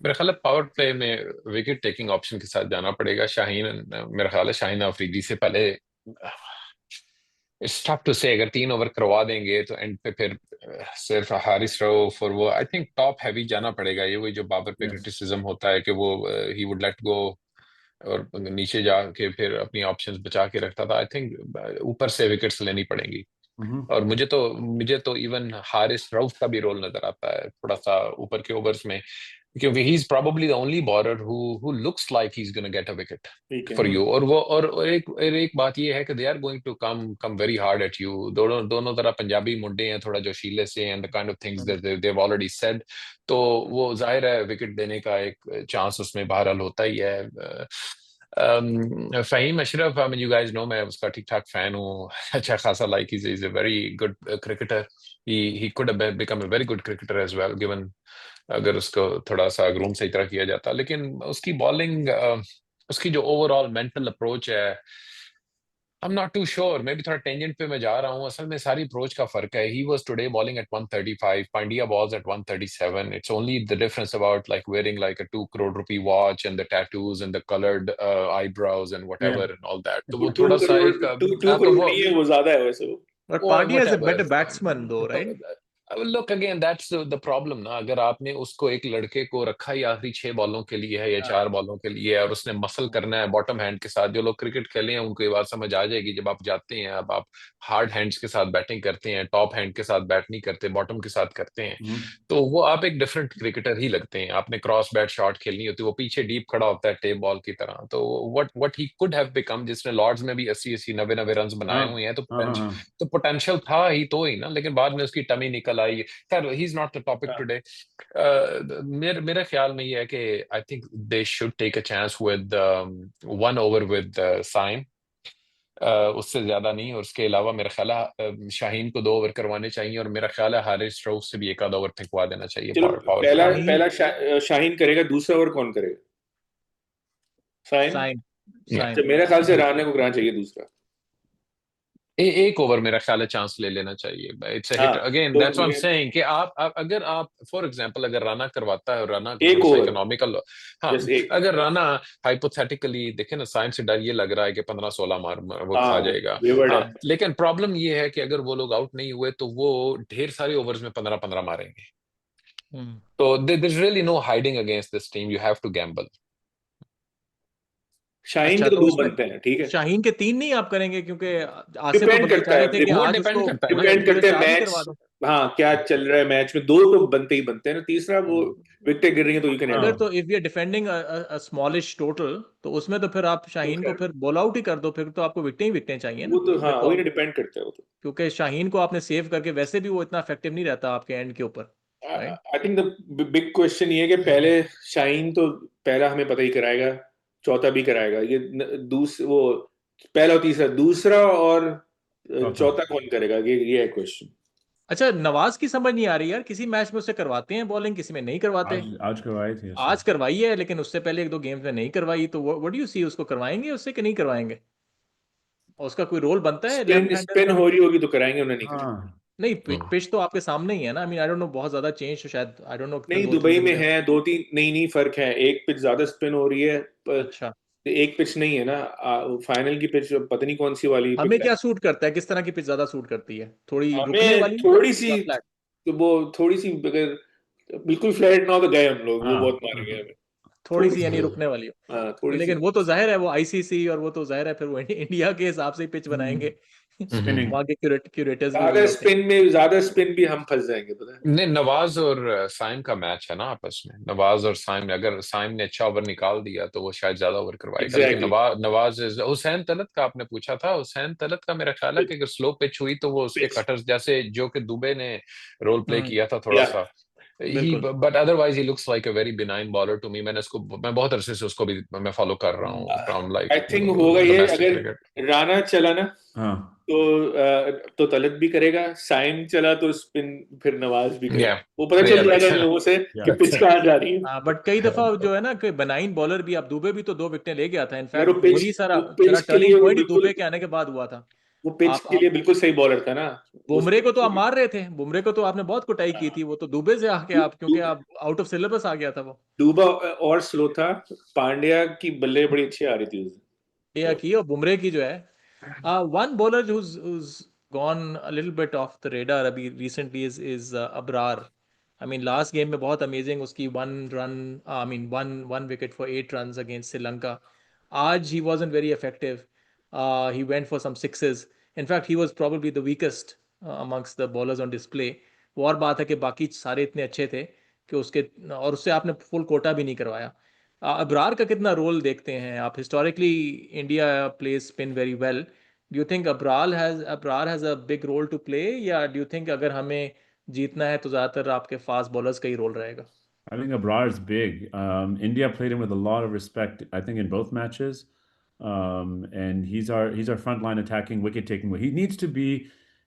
मेरा ख्याल है पावर प्ले में विकेट टेकिंग ऑप्शन के साथ जाना पड़ेगा। शाहीन, मेरा ख्याल है शाहीन अफरीदी से पहले, इट्स टफ टू से, अगर 3 ओवर करवा देंगे तो एंड पे फिर सिर्फ हारिस रऊफ और वो, आई थिंक टॉप हैवी जाना पड़ेगा। ये वही जो बाबर पे Yes. क्रिटिसिज्म होता है कि वो ही वुड लेट गो और नीचे जाके फिर अपनी ऑप्शंस बचा के रखता था। आई थिंक ऊपर से विकेट्स लेनी पड़ेंगी। और मुझे तो इवन हारिस रऊफ का भी रोल नजर आता है थोड़ा सा ऊपर के ओवर्स में, क्योंकि he is probably the only bowler who looks like he is gonna get a wicket for you. और एक बात ये है कि they are going to come very hard at you. दोनों तरह पंजाबी मुंडे हैं, थोड़ा जोशीले से, and the kind of things that they have already said, तो वो जाहिर है विकेट देने का एक चांस उसमें बहरहाल होता ही है। Fahim Ashraf, I mean you guys know, मैं उसका ठीक ठाक फैन हूँ, अच्छा खासा, like is a very good cricketer, he could have become a very good cricketer as well given अगर उसको थोड़ा सा ग्रूम सही तरह किया जाता। लेकिन उसकी बॉलिंग, उसकी जो ओवरऑल मेंटल अप्रोच है, I'm not too sure, मे भी थोड़ा टेंजेंट पे मैं जा रहा हूँ, असल में सारी अप्रोच का फर्क है। He was today bowling at 135, Pandya balls at 137, it's only the difference about like wearing like a 2 crore rupee watch and the tattoos and the colored eyebrows and whatever and all that, तो वो थोड़ा सा एक टू करोड़ नहीं है, वो ज्यादा है वैसे वो। But Pandya is a whatever. better batsman though, right? Look again, that's the problem ना। अगर आपने उसको एक लड़के को रखा ही आखिरी 6 बॉलों के लिए है या 4 बॉलों के लिए, और उसने मसल करना है बॉटम हैंड के साथ, जो लोग क्रिकेट खेले हैं उनको ये बात समझ आ जाएगी। जब आप जाते हैं, अब आप हार्ड हैंड्स के साथ बैटिंग करते हैं, टॉप हैंड के साथ बैट नहीं करते, बॉटम के साथ करते हैं, तो वो आप एक डिफरेंट क्रिकेटर ही लगते हैं। आपने क्रॉस बैट शॉट खेलनी होती है, वो पीछे डीप खड़ा होता है टेप बॉल की तरह। तो what he could have become, जिसने लॉर्ड्स में भी 80-80 90-90 रन बनाए हुए हैं, तो पोटेंशियल था ही तो ही ना। लेकिन बाद में उसकी टमी निकल आई। खैर, he is not the topic today. मेरे ख्याल में ये है कि I think they should take a chance with 1 over with Saim, उससे ज्यादा नहीं। और उसके अलावा मेरा ख्याल है शाहीन को 2 ओवर करवाने चाहिए, और मेरा ख्याल है हारिस रऊफ से भी 1 आध ओवर फेंकवा देना चाहिए। चलो, पावर पहला शाहीन करेगा, दूसरा ओवर कौन करेगा? साइम। तो मेरे ख्याल से राणे को कराना चाहिए दूसरा। एक ओवर मेरा ख्याल है चांस ले लेना चाहिए। It's a hit again, that's what I am saying कि अगर आप फॉर एग्जांपल अगर राणा करवाता है और राणा एक ओवर इकोनॉमिकल, हाँ, अगर राणा हाइपोथेटिकली देखे ना, साइंस से डर ये लग रहा है कि 15-16 मार वो खा जाएगा। लेकिन प्रॉब्लम ये है कि अगर वो लोग आउट नहीं हुए तो वो ढेर सारे ओवर्स में 15-15 मारेंगे। तो there is really no hiding against this team, you have to gamble. Shaheen के तो 2 बनते हैं, ठीक है। शाहीन के 3 नहीं आप करेंगे, क्योंकि आसिफ तो बता रहे थे कि आज डिपेंड करता है मैच, हाँ, क्या चल रहा है मैच में। 2 तो बनते ही बनते हैं ना, तीसरा वो विकेट गिर रही है तो यू कैन। अगर तो if we are defending a smallish total, तो उसमें तो फिर आप शाहीन को फिर बॉल आउट ही कर दो, फिर तो आपको विकेटें चाहिए ना। वो तो हाँ, वही डिपेंड करता है वो तो, क्योंकि शाहीन को आपने सेव करके वैसे भी वो इतना इफेक्टिव नहीं रहता आपके एंड के ऊपर। I think the big question ये है कि पहले शाहीन तो पहला हमें पता ही कराएगा, चौथा भी कराएगा। ये वो पहला और तीसरा, दूसरा और चौथा कौन करेगा, ये है क्वेश्चन। अच्छा, नवाज की समझ नहीं आ रही यार, किसी मैच में उससे करवाते हैं बॉलिंग, किसी में नहीं करवाते। आज करवाई थी, आज करवाई है, लेकिन उससे पहले 1-2 गेम्स में नहीं करवाई। तो व्हाट डू यू सी, उसको करवाएंगे उससे कि नहीं करवाएंगे? और उसका कोई रोल बनता है लेफ्ट हैंडर? स्पिन हो रही होगी तो कराएंगे, उन्हें नहीं कराएंगे। नहीं, पिच तो आपके सामने ही है ना। I mean I don't no, बहुत ज्यादा चेंज शायद, आई डोंट नो। नहीं, दुबई में है 2-3 नहीं फर्क है। एक पिच ज्यादा स्पिन हो रही है, अच्छा, एक पिच नहीं है ना। फाइनल की पिच पता नहीं कौन सी वाली हमें क्या सूट करता है, किस तरह की पिच ज्यादा सूट करती है? थोड़ी रुकने हमें वाली, थोड़ी सी, फ्लैट? तो वो थोड़ी सी, अगर बिल्कुल फ्लैट ना हो तो गए हम लोग, वो बहुत मारेंगे हमें। थोड़ी सी यानी रुकने वाली हो। हाँ, थोड़ी लेकिन सी। वो तो जाहिर है वो आईसीसी, और वो तो जाहिर है फिर वो इंडिया के हिसाब से ही पिच बनाएंगे। वहाँ के क्यूरेटर्स भी वही होते हैं। ज्यादा स्पिन भी हम फंस जाएंगे, पता है। नहीं, नवाज और साइम का मैच है ना आपस में। नवाज और साइम ने, अगर साइम ने अच्छा ओवर निकाल दिया तो वो शायद ज्यादा ओवर करवाएगा। लेकिन नवाज हुसैन तलत का आपने पूछा था, हुसैन तलत का मेरा ख्याल है कि अगर स्लो पिच हुई तो वो उसके कटर्स जैसे, जो कि दुबे ने रोल प्ले किया था थोड़ा सा, but otherwise he looks like a very benign bowler to me. मैं बहुत अरसे से उसको भी मैं फॉलो कर रहा हूँ फ्रॉम लाइक, आई थिंक होगा ये, अगर राणा चला ना तो तलत भी करेगा, साइम चला तो स्पिन फिर नवाज भी करेगा। वो पता चल जाएगा लोगों से कि पिच कहाँ जा रही है। बट कई दफा जो है ना कि बनाइन बॉलर भी, अब दुबे भी तो 2 विकेटें ले गया था। इनफैक्ट वही सारा टर्निंग पॉइंट दुबे के आने के बाद हुआ था। वो पिच के लिए बिल्कुल सही बॉलर था ना। बुमरे को तो आप मार रहे थे, बुमरे को तो आपने बहुत कुटाई की थी। वो तो दुबे से आके आप, क्योंकि आप आउट ऑफ सिलेबस आ गया था वो। दुबा और स्लो था, पांड्या की बल्ले बड़ी अच्छी आ रही थी उस दिन की, और बुमरे की जो है one bowler who's gone a little bit off the radar अभी recently is Abrar. I mean last game में बहुत amazing उसकी 1 run, I mean one wicket for 8 runs against Sri Lanka. आज he wasn't very effective. He went for some sixes. In fact, he was probably the weakest amongst the bowlers on display. वो और बात है कि बाकी सारे इतने अच्छे थे कि उसके और उससे आपने फुल कोटा भी नहीं करवाया. अबरार का कितना रोल देखते हैं आप? Historically India plays spin very well. Do you think Abrar has a big role to play, या डू यू थिंक अगर हमें जीतना है तो ज़्यादातर आपके फास्ट बॉलर्स का ही रोल रहेगा? I think Abrar is big. India played him with a lot of respect, I think, in both matches. And he's our frontline attacking, wicket taking. He needs to be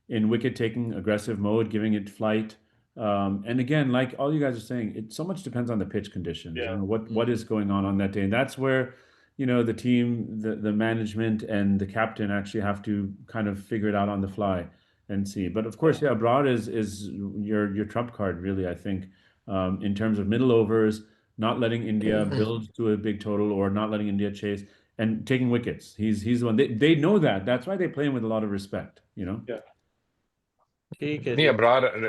in wicket taking aggressive mode, giving it flight. And again, like all you guys are saying, it so much depends on the pitch conditions. Yeah. You know, what is going on that day, and that's where the team, the management, and the captain actually have to kind of figure it out on the fly and see. But of course, yeah, Abrar is your trump card, really. I think. In terms of middle overs, not letting India build to a big total or not letting India chase and taking wickets. He's the one. They know that. That's why they play him with a lot of respect, Yeah. ठीक है नहीं, जी.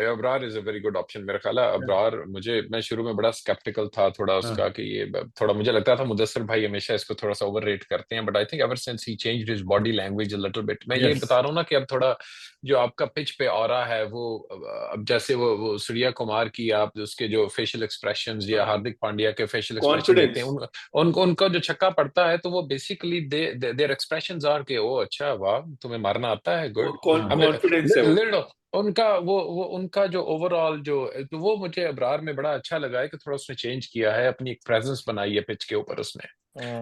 Abrar is a very good option. मेरा ख्याल है अबरार, मैं शुरू में बड़ा स्केप्टिकल था थोड़ा उसका कि ये थोड़ा मुझे लगता था मुदस्सिर भाई हमेशा इसको थोड़ा सा ओवररेट करते हैं, but I think ever since he changed his body language a little bit. मैं ये Yes. बता रहा हूँ ना कि अब थोड़ा जो आपका पिच पे ऑरा है वो अब जैसे वो सूर्या कुमार की आप उसके जो फेशियल एक्सप्रेशंस या हार्दिक पांड्या के फेशियल एक्सप्रेशन देखते हैं, उनका जो छक्का पड़ता है तो वो बेसिकली देयर एक्सप्रेशंस आर के ओ अच्छा वाह तुम्हें मारना आता है, गुड. कॉन्फिडेंस है उनका वो उनका जो ओवरऑल जो तो वो मुझे अबरार में बड़ा अच्छा लगा है कि थोड़ा उसने चेंज किया है, अपनी एक प्रेजेंस बनाई है पिच के ऊपर उसने.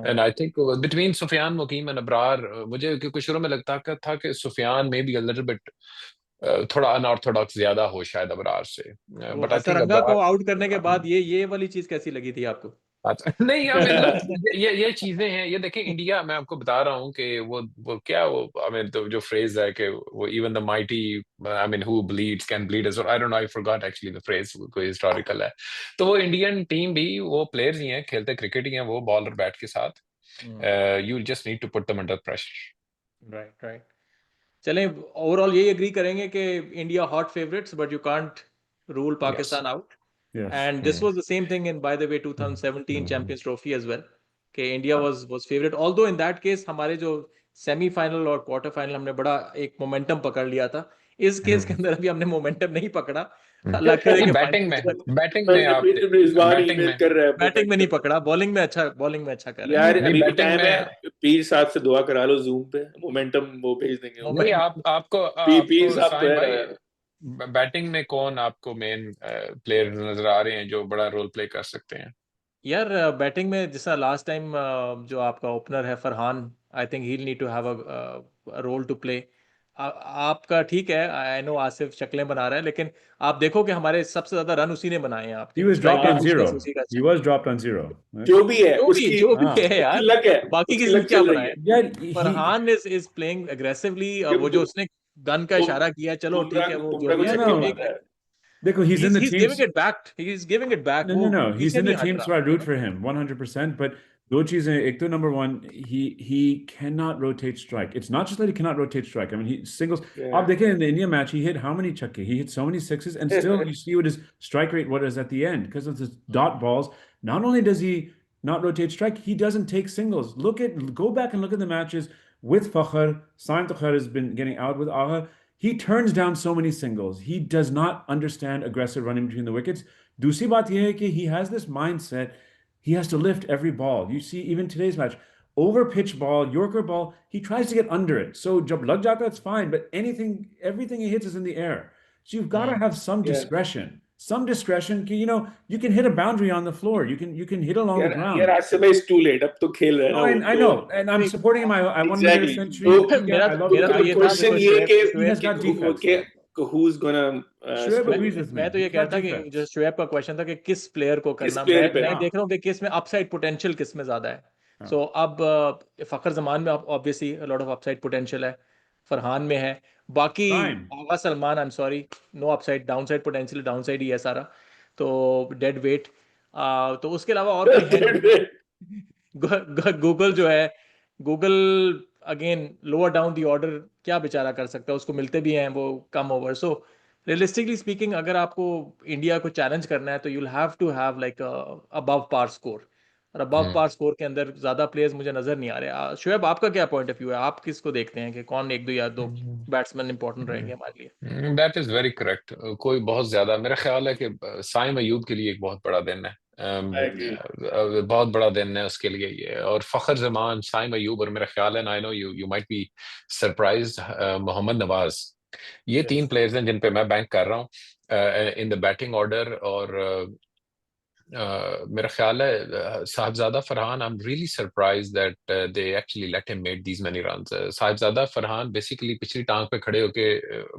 And I think between Sufiyan Muqeem and Abrar, मुझे क्योंकि शुरू में लगता था कि सुफियान में भी अ लिटिल बिट थोड़ा अनऑर्थोडॉक्स ज्यादा हो शायद अबरार से, वो बट आई थिंक हसरंगा को अबरार आउट करने के बाद ये वाली चीज कैसी लगी थी आपको? नहीं ये चीजें हैं. ये देखें इंडिया, मैं आपको बता रहा हूँ कि वो क्या वो आई मीन तो जो फ्रेज है कि वो even the mighty I mean who bleeds can bleed as well, I don't know, I forgot actually the phrase, कोई हिस्टोरिकल है. तो वो इंडियन टीम भी वो प्लेयर्स ही हैं, खेलते क्रिकेट ही हैं वो बॉलर बैट के साथ. You just need to put them under pressure. Right right. चलें, ओवरऑल यही एग्री करेंगे कि India hot favourites, but you can't rule Pakistan out. Yes. And this was the same thing in, by the way, 2017 Champions Trophy as well. कि India was favorite. Although in that case हमारे जो सेमीफाइनल और क्वार्टर फाइनल हमने बड़ा एक मोमेंटम पकड़ लिया था. इस केस के अंदर अभी हमने मोमेंटम नहीं पकड़ा. बैटिंग में आप बैटिंग में नहीं पकड़ा, बॉलिंग में अच्छा कर रहे हैं. यार अभी बैटिंग टाइम है, में पीर साहब से दुआ करा लो जूम पे, मोमेंटम वो भेज देंगे. नहीं आपको पीर साहब तो साइम है. भाई बैटिंग में कौन आपको मेन प्लेयर नजर आ रहे हैं जो बड़ा रोल प्ले कर सकते हैं? यार बैटिंग में जैसा लास्ट टाइम जो आपका ओपनर है Farhan, I think he need to have a role to play. आपका ठीक है, आई नो आसिफ शक्लें बना रहा है, लेकिन आप देखो कि हमारे सबसे ज्यादा रन उसी ने बनाए हैं आपके. He was dropped on zero. He was dropped on zero. Right? जो भी है उसकी जो भी है यार, लक है, बाकी उसकी किसी ने लक क्या चल रही बनाया? है. Yeah, Farhan is playing aggressively. वो जो उसने गन का इशारा किया, चलो ठीक है, वो जो भी है, बुमराह को एक देखो, he's in the he's team. giving it back. He's giving it back. No, वो no, he's पीछे in the नहीं हट team, रहा. so I root for him 100%. But दो चीजें, एक तो number one, he cannot rotate strike. It's not just that he cannot rotate strike. I mean, he singles. Yeah. आप देखें in the India match, he hit how many chakke? He hit so many sixes, and still you see what his strike rate what is at the end because of his dot balls. Not only does he not rotate strike, he doesn't take singles. Go back and look at the matches with Fakhr. Saim Takhar has been getting out with Aha. He turns down so many singles. He does not understand aggressive running between the wickets. दूसरी बात यह है कि he has this mindset. He has to lift every ball. You see, even today's match, over pitch ball, Yorker ball, he tries to get under it. So jab lag jata, it's fine, but everything he hits is in the air. So you've got to have some discretion. Some discretion. You can hit a boundary on the floor. You can hit along the ground. यार आज से it's too late. अब तो खेल रहे हैं ना. I know, and I'm supporting him. I want to make a century. I love मेरा question ये है he has got defects. कि who's gonna Shoaib agrees with me. मैं तो ये कहता कि जो शोएब का क्वेश्चन था कि किस प्लेयर को करना. मैं देख रहा हूँ कि किस में अपसाइड पोटेंशियल किस में ज्यादा है. सो अब फखर जमान में obviously lot of upside potential है, फरहान में है, बाकी Agha Salman I am sorry no upside, downside potential downside ही है सारा, तो डेड वेट. तो उसके अलावा और कोई है? गूगल जो है, Google again lower down the order क्या बेचारा कर सकता है, उसको मिलते भी हैं वो कम ओवर. सो रियलिस्टिकली स्पीकिंग अगर आपको इंडिया को चैलेंज करना है तो you will have to have like above par score. और अबव हम्म पार स्कोर के अंदर ज्यादा प्लेयर्स मुझे नजर नहीं आ रहे। शोएब, आपका क्या पॉइंट ऑफ व्यू है? आप किसको देखते हैं कि कौन एक दो या दो बैट्समैन इंपॉर्टेंट रहेंगे हमारे लिए? That is very correct. कोई बहुत ज्यादा, मेरा ख्याल है कि साइम अयूब के लिए एक बहुत बड़ा दिन है। I agree. बहुत बड़ा दिन है उसके लिए ये, और फखर जमान, साइम अयूब, और मेरा ख्याल है, I know you might be surprised, Mohammad Nawaz. ये तीन यस। प्लेयर्स हैं जिन पे मैं बैंक कर रहा हूँ इन द बैटिंग ऑर्डर। और मेरा ख्याल है Sahibzada Farhan, I am really surprise that they actually let him made these many runs. Sahibzada Farhan basically पिछली टांग पे खड़े होके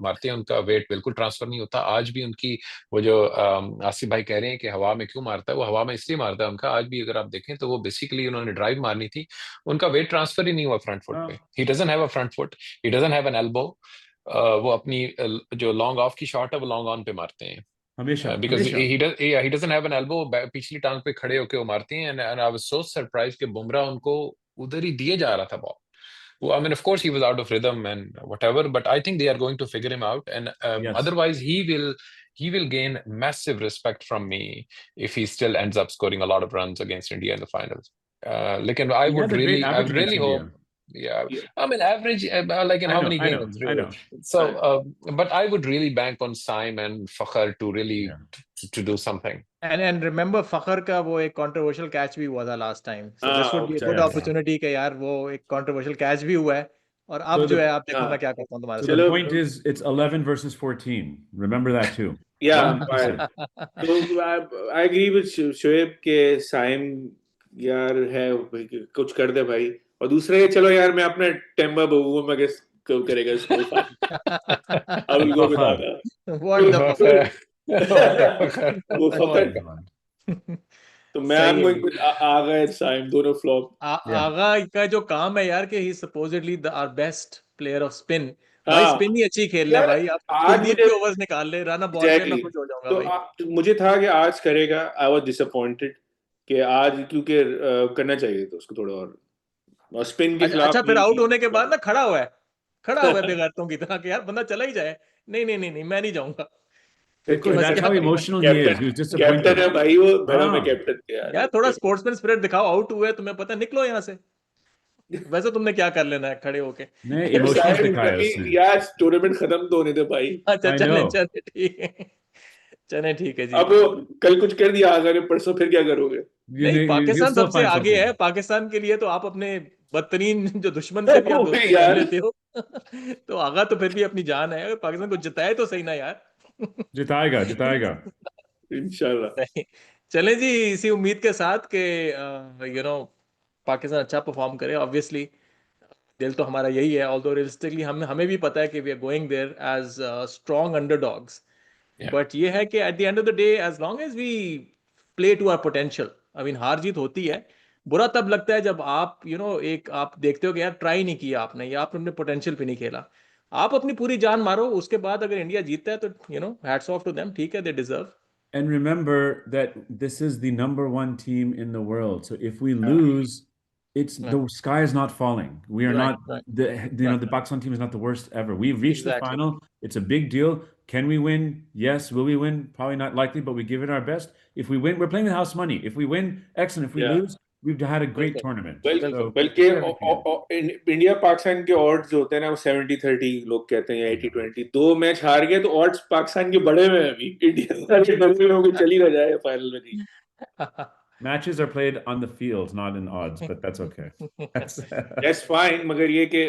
मारते हैं, उनका वेट बिल्कुल ट्रांसफर नहीं होता। आज भी उनकी वो जो आसिफ भाई कह रहे हैं कि हवा में क्यों मारता है, वो हवा में इसलिए मारता है उनका। आज भी अगर आप देखें तो वो बेसिकली उन्होंने ड्राइव मारनी थी, उनका वेट ट्रांसफर ही नहीं हुआ फ्रंट फुट पे। He doesn't have a front foot, he doesn't have an elbow. वो अपनी जो लॉन्ग ऑफ की शॉट है वो लॉन्ग ऑन पे मारते हैं, हमेशा because हमेशा he doesn't have an elbow। पिछली टांग पे खड़े होके वो मारती हैं, and I was so surprised कि बुमराह उनको उधर ही दिए जा रहा था ball. Well, I mean, of course, he was out of rhythm and whatever, but I think they are going to figure him out, and yes. otherwise, he will gain massive respect from me if he still ends up scoring a lot of runs against India in the finals. Like, and He had a great I average would really against hope. India. Yeah, Yeah. I mean, average, like in I how know, many I know, games, I really? know. So, but I would really bank on Saim and Fakhar to really Yeah. to do something. And remember, फखर का वो एक controversial catch भी हुआ था last time, so this would be a good yes. opportunity कि यार वो एक controversial catch भी हुआ है, और अब So जो है the आप देखो हाँ, मैं क्या करता हूँ तुम्हारे so साथ। the चलो। point is it's 11 versus 14. Remember that too. Yeah, 100%. तो I agree with शोएब के साइम यार है भाई, कुछ कर दे भाई। और दूसरा ये, चलो यार मैं अपना टेम्बा बबूआ में गेस करेगा इसको। I will go with Fakhar. Aga। What the fuck? What the Fakhar? वो Oh my फकर। God. तो मैं सही I'm है going ji. with Aga and Saim, दोनों फ्लॉप। Yeah. आगा का जो काम है यार कि ही supposedly the our best player of spin, भाई हाँ स्पिन ही अच्छी खेल ले यार, भाई, आप आज कुलदीप मुझे के ओवर्स निकाल ले, रन बॉल पे मैं एग्जैक्टली खुश हो जाऊंगा तो भाई। मुझे था कि आज करेगा। आई वाज डिसअपॉइंटेड कि आज, क्योंकि करना चाहिए था उसको थोड़ा और स्पिन के अच्छा खिलाफ अच्छा, फिर आउट होने के बाद नहीं। ना खड़ा हुआ है बेगैरतों की तरह कि यार बंदा चला ही जाए, नहीं नहीं नहीं नहीं मैं नहीं जाऊंगा। तो And बस that's क्या how करें emotional he is. Captain He was captain है disappointed. भाई, वो घरों में हाँ. कैप्टन थे यार। यार, थोड़ा स्पोर्ट्समैन स्पिरिट दिखाओ, आउट हुए तुम्हें पता है, निकलो यहाँ से। वैसे तुमने क्या कर लेना है खड़े होके। नहीं, यार emotions साहिब दिखाया कभी उसने. यार टूर्नामेंट खत्म तो होने दे भाई। अच्छा I चले know. चले ठीक है, चले ठीक है जी। अब कल कुछ कर दिया आगे, परसों फिर क्या करोगे? नहीं, He'll पाकिस्तान still सबसे find आगे है, something. पाकिस्तान के लिए तो आप अपने बदतरीन जो दुश्मन से भी आप वही दोस्ती कर यार, लेते हो। तो आगा तो फिर भी अपनी जान है, अगर पाकिस्तान को जिताए तो सही ना यार। जिताएगा, जिताएगा. इंशाल्लाह। नहीं, चले जी इसी उम्मीद के साथ कि पाकिस्तान अच्छा परफॉर्म करे। ऑब्वियसली दिल तो हमारा यही है, ऑल्दो रियलिस्टिकली हमें भी पता है कि we are going there as strong underdogs, Yeah. But ये है कि at the end of the day as long as we play to our potential, I mean हार जीत होती है, बुरा तब लगता है जब आप एक आप देखते हो कि यार ट्राई नहीं किया आपने, या आपने अपने पोटेंशियल पे नहीं खेला। आप अपनी पूरी जान मारो, उसके बाद अगर इंडिया जीतता है तो हैट्स ऑफ टू देम, ठीक है, they deserve. And remember that this is the #1 team in the world. So if we lose, it's the sky is not falling. We are Right, not right, the Pakistan team is not the worst ever. We've reached the exactly. final. It's a big deal. Can we win? Yes. Will we win? Probably not likely, but we give it our best. If we win, we're playing with house money. If we win, excellent. If we Yeah. lose, we've had a great बिल्कुल tournament. बल्कि So बल्कि do everything. इंडिया पाकिस्तान के ऑड्स जो होते हैं ना, वो 70-30 लोग कहते हैं, 80-20। 2 मैच हार गए तो ऑड्स पाकिस्तान के बड़े हुए हैं अभी। इंडिया के डरे हुए होंगे चली ना जाए फाइनल में नहीं। Matches are played on the field, not in odds, but that's okay. That's fine, मगर ये कि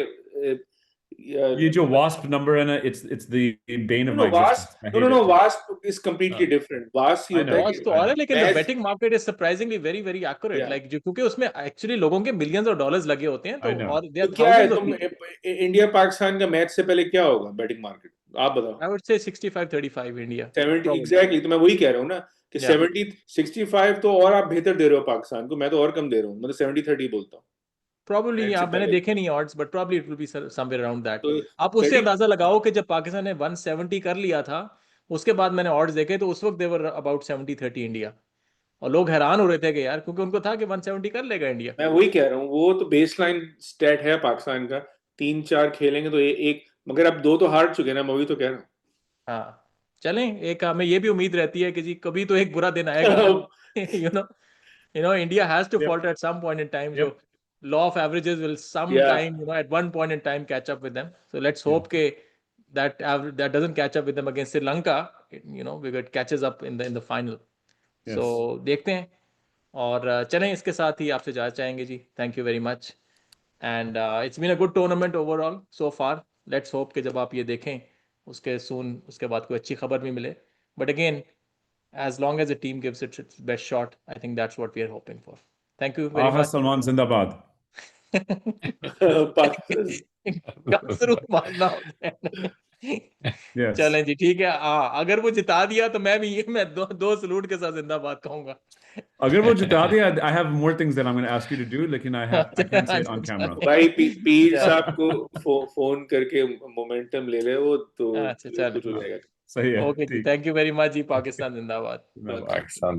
ये जो wasp number है ना, it's the bane of my existence. I hate no, it. WASP is completely different। WASP ये I होता know. है लॉस कि तो और है, लेकिन the match, betting market is surprisingly very very accurate, Yeah. Like क्योंकि उसमें एक्चुअली लोगों के मिलियंस ऑफ डॉलर्स लगे होते हैं, I तो know. और दे तो आर क्या है, थाउजेंड्स ऑफ तुम पीपल। इंडिया पाकिस्तान का मैच से पहले क्या होगा बैटिंग मार्केट, आप बताओ। I would say 65-35 India 70 probably. Exactly, तो मैं वही कह रहा हूँ ना कि Yeah. 65 तो और आप बेहतर दे रहे हो पाकिस्तान को, मैं तो और कम दे रहा हूँ, मतलब 70-30 बोलता हूँ प्रोबब्ली मैच से आप, मैंने पहले। देखे नहीं odds, but probably it will be somewhere around that. तो आप उससे 30 अंदाजा लगाओ कि जब पाकिस्तान ने 170 कर लिया था, उसके बाद मैंने ऑड्स देखे तो उस वक्त देवर अबाउट 70-30 इंडिया, और लोग हैरान हो रहे थे कि यार, क्योंकि उनको था कि 170 कर लेगा इंडिया। मैं वही कह रहा हूँ, वो तो बेसलाइन स्टेट है पाकिस्तान का। 3-4 खेलेंगे तो एक, मगर अब 2 तो हार चुके ना, मैं वही तो कह रहा हूँ। हाँ, चलें, एक हमें ये भी उम्मीद रहती है कि जी कभी तो एक बुरा दिन आएगा। You know India has to Yep. falter at some point in time. Yep. So law of averages will sometime, at one point in time catch up with them. So let's hope that doesn't catch up with them against Sri Lanka. Because it catches up in the final. Yes. So देखते हैं. और चलें इसके साथ ही आपसे जाना चाहेंगे जी. Thank you very much. And it's been a good tournament overall so far. Let's hope कि जब आप ये देखें उसके बाद कोई अच्छी खबर भी मिले. But again, as long as the team gives it its best shot, I think that's what we are hoping for. Thank you very Agha much. Salman Zindabad. कसरू मारना होता है. Yes. चलें जी, ठीक है. अगर वो जिता दिया तो मैं दो सलूट के साथ जिंदाबाद कहूंगा. अगर वो जिता दिया, I have more things that I'm going to ask you to do, लेकिन I can't say it on camera. भाई पीर साहब को फोन करके मोमेंटम ले ले वो तो अच्छा, चलो. कुछ हो जाएगा. सही है. ओके जी, थैंक यू वेरी मच जी. पाकिस्तान जिंदाबाद. Pakistan.